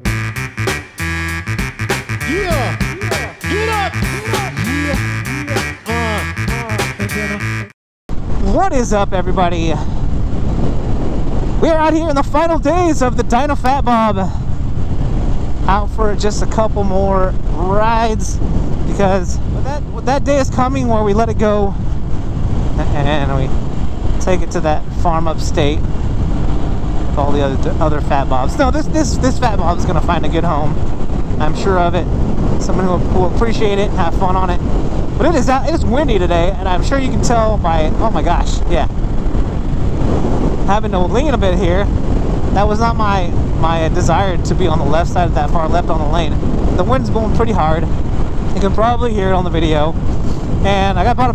Yeah! Get up! What is up, everybody? We are out here in the final days of the Dyno Fat Bob. Out for just a couple more rides because that day is coming where we let it go and we take it to that farm upstate with all the other Fat Bobs. No, this Fat Bob is gonna find a good home. I'm sure of it. Someone who will appreciate it and have fun on it. But it is windy today, and I'm sure you can tell by, oh my gosh, yeah. Having to lean a bit here. That was not my desire to be on the left side of that far left on the lane. The wind's blowing pretty hard. You can probably hear it on the video. And I gotta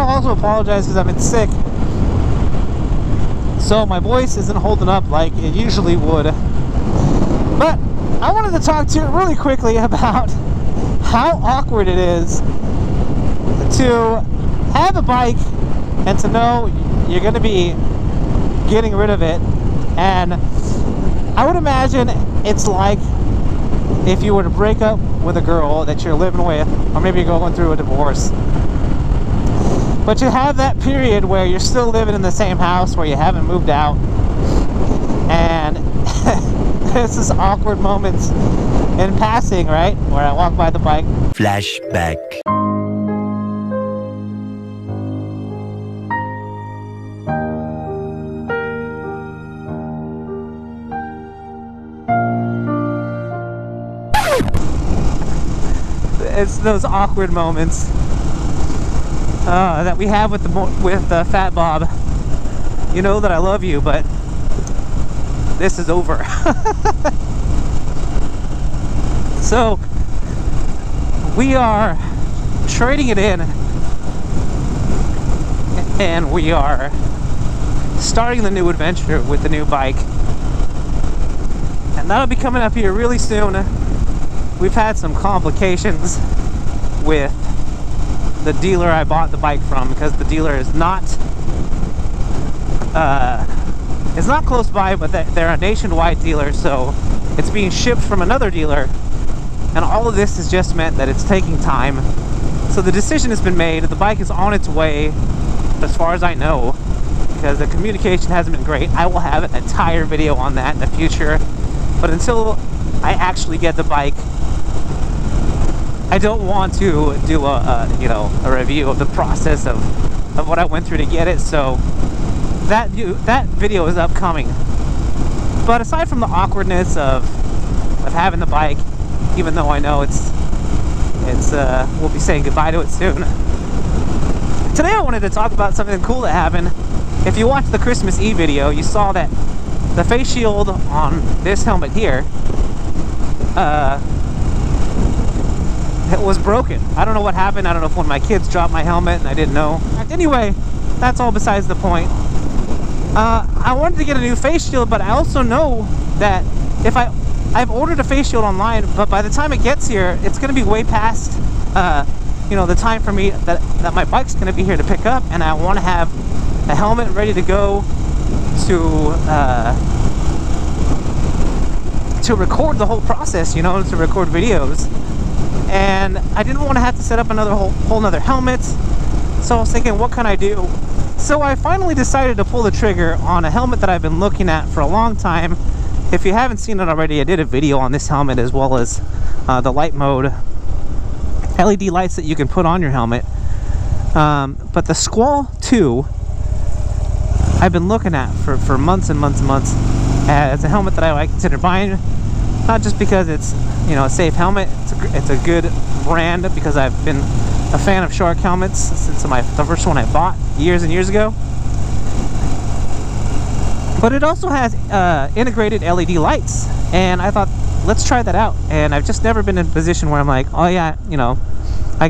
also apologize because I've been sick. So my voice isn't holding up like it usually would. But I wanted to talk to you really quickly about how awkward it is to have a bike and to know you're going to be getting rid of it. And I would imagine it's like if you were to break up with a girl that you're living with, or maybe you're going through a divorce, but you have that period where you're still living in the same house, where you haven't moved out, and there's this awkward moments in passing, right, where I walk by the bike. Flashback. It's those awkward moments that we have with Fat Bob. You know that I love you, but this is over. So we are trading it in, and we are starting the new adventure with the new bike, and that'll be coming up here really soon. We've had some complications with the dealer I bought the bike from, because the dealer is not close by, but they're a nationwide dealer, so it's being shipped from another dealer, and all of this has just meant that it's taking time. So the decision has been made. The bike is on its way, as far as I know, because the communication hasn't been great. I will have an entire video on that in the future, but until I actually get the bike, I don't want to do a review of the process of what I went through to get it. So that video is upcoming. But aside from the awkwardness of having the bike, even though I know we'll be saying goodbye to it soon, today I wanted to talk about something cool that happened. If you watched the Christmas Eve video, you saw that the face shield on this helmet here, it was broken. I don't know what happened. I don't know if one of my kids dropped my helmet and I didn't know. Anyway, that's all besides the point. I wanted to get a new face shield, but I also know that if I've ordered a face shield online, but by the time it gets here, it's going to be way past the time for me that my bike's going to be here to pick up, and I want to have a helmet ready to go to record the whole process, to record videos. And I didn't want to have to set up another whole nother helmet, so I was thinking, what can I do? So I finally decided to pull the trigger on a helmet that I've been looking at for a long time. If you haven't seen it already, I did a video on this helmet, as well as the light mode LED lights that you can put on your helmet. But the Squall 2 I've been looking at for months and months and months as a helmet that I consider buying. Not just because it's a safe helmet, it's a good brand, because I've been a fan of shark helmets since the first one I bought years and years ago. But it also has integrated LED lights, and I thought, let's try that out. And I've just never been in a position where I'm like, oh yeah, I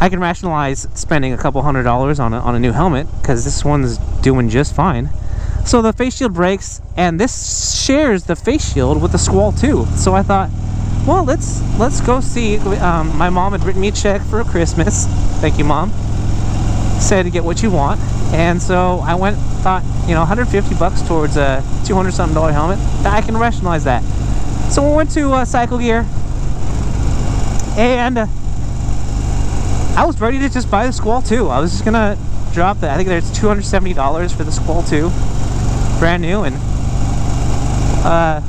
can rationalize spending a couple $100s on a new helmet, because this one's doing just fine. So the face shield breaks, and this shares the face shield with the Squall 2. So I thought, well, let's go see. My mom had written me a check for Christmas. Thank you, Mom. said to get what you want. And so I went, thought, you know, $150 towards a $200-something helmet. I can rationalize that. So we went to Cycle Gear, and I was ready to just buy the Squall 2. I was just gonna drop the, I think there's $270 for the Squall 2, brand new, and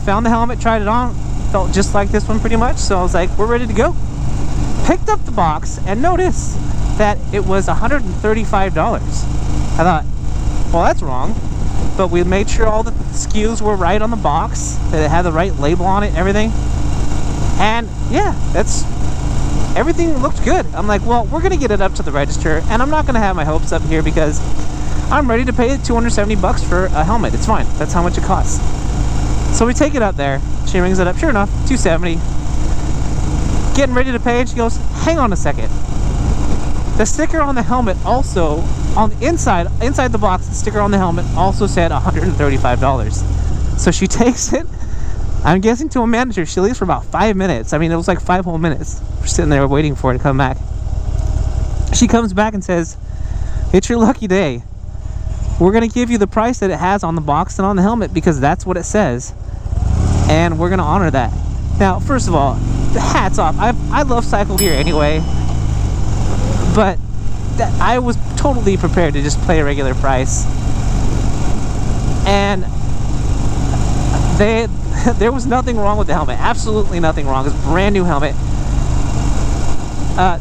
found the helmet, tried it on, felt just like this one pretty much. So I was like, we're ready to go. Picked up the box and noticed that it was $135. I thought, well, that's wrong. But we made sure all the SKUs were right on the box, that it had the right label on it and everything. And yeah, everything looked good. I'm like, well, we're gonna get it up to the register, and I'm not gonna have my hopes up here because I'm ready to pay $270 for a helmet. It's fine. That's how much it costs. So we take it up there. She rings it up. Sure enough, $270. Getting ready to pay, and she goes, hang on a second. The sticker on the helmet also, on the inside the box, the sticker on the helmet also said $135. So she takes it, I'm guessing to a manager. She leaves for about 5 minutes. I mean, it was like 5 whole minutes. We're sitting there waiting for her to come back. She comes back and says, it's your lucky day. We're going to give you the price that it has on the box and on the helmet because that's what it says. And we're going to honor that. Now, first of all, hats off. I love Cycle Gear anyway. But I was totally prepared to just play a regular price. And there was nothing wrong with the helmet. Absolutely nothing wrong. It's a brand new helmet.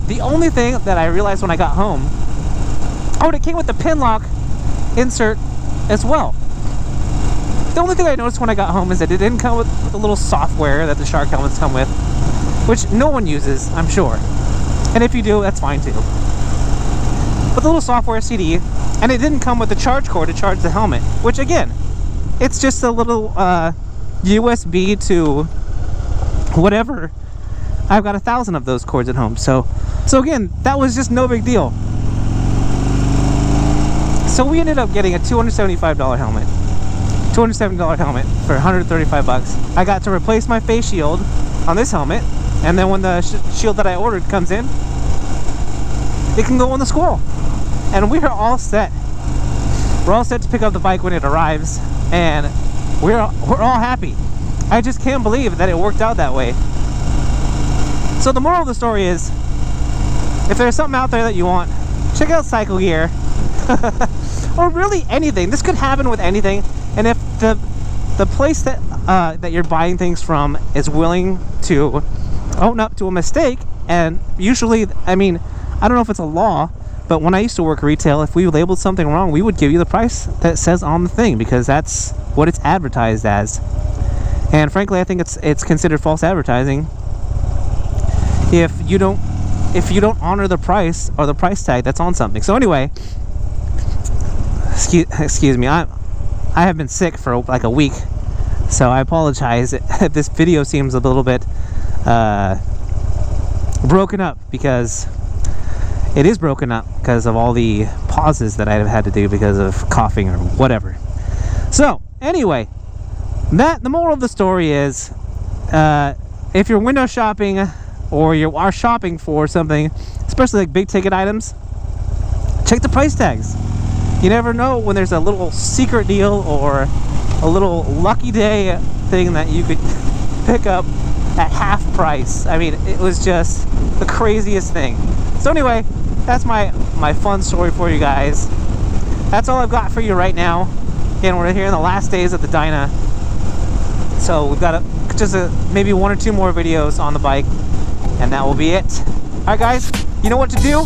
The only thing that I realized when I got home, and it came with the pin lock insert as well. The only thing I noticed when I got home is that it didn't come with the little software that the Shark helmets come with, which no one uses, I'm sure. And if you do, that's fine too. But the little software CD, and it didn't come with the charge cord to charge the helmet, which again, it's just a little USB to whatever. I've got 1,000 of those cords at home, so again, that was just no big deal. So we ended up getting a $275 helmet, $270 helmet for $135. I got to replace my face shield on this helmet, and then when the shield that I ordered comes in, it can go on the Squall, and we are all set. We're all set to pick up the bike when it arrives, and we're all happy. I just can't believe that it worked out that way. So the moral of the story is, if there's something out there that you want, check out Cycle Gear. Or really anything. This could happen with anything. And if the place that you're buying things from is willing to own up to a mistake, and usually, I mean, I don't know if it's a law, but when I used to work retail, if we labeled something wrong, we would give you the price that says on the thing, because that's what it's advertised as. And frankly, I think it's considered false advertising if you don't honor the price or the price tag that's on something. So anyway, excuse me, I have been sick for like a week, so I apologize if this video seems a little bit broken up, because it is broken up because of all the pauses that I've had to do because of coughing or whatever. So anyway, the moral of the story is, if you're window shopping or you are shopping for something, especially like big ticket items, check the price tags. You never know when there's a little secret deal or a little lucky day thing that you could pick up at half price. I mean, it was just the craziest thing. So anyway, that's my fun story for you guys. That's all I've got for you right now. Again, we're here in the last days of the Dyna, so we've got just maybe 1 or 2 more videos on the bike, and that will be it. Alright guys, you know what to do.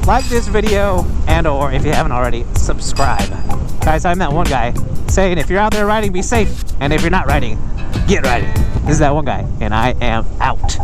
Like this video, and or if you haven't already, subscribe. Guys, I'm that one guy saying, if you're out there riding, be safe, and if you're not riding, get riding. This is that one guy, and I am out.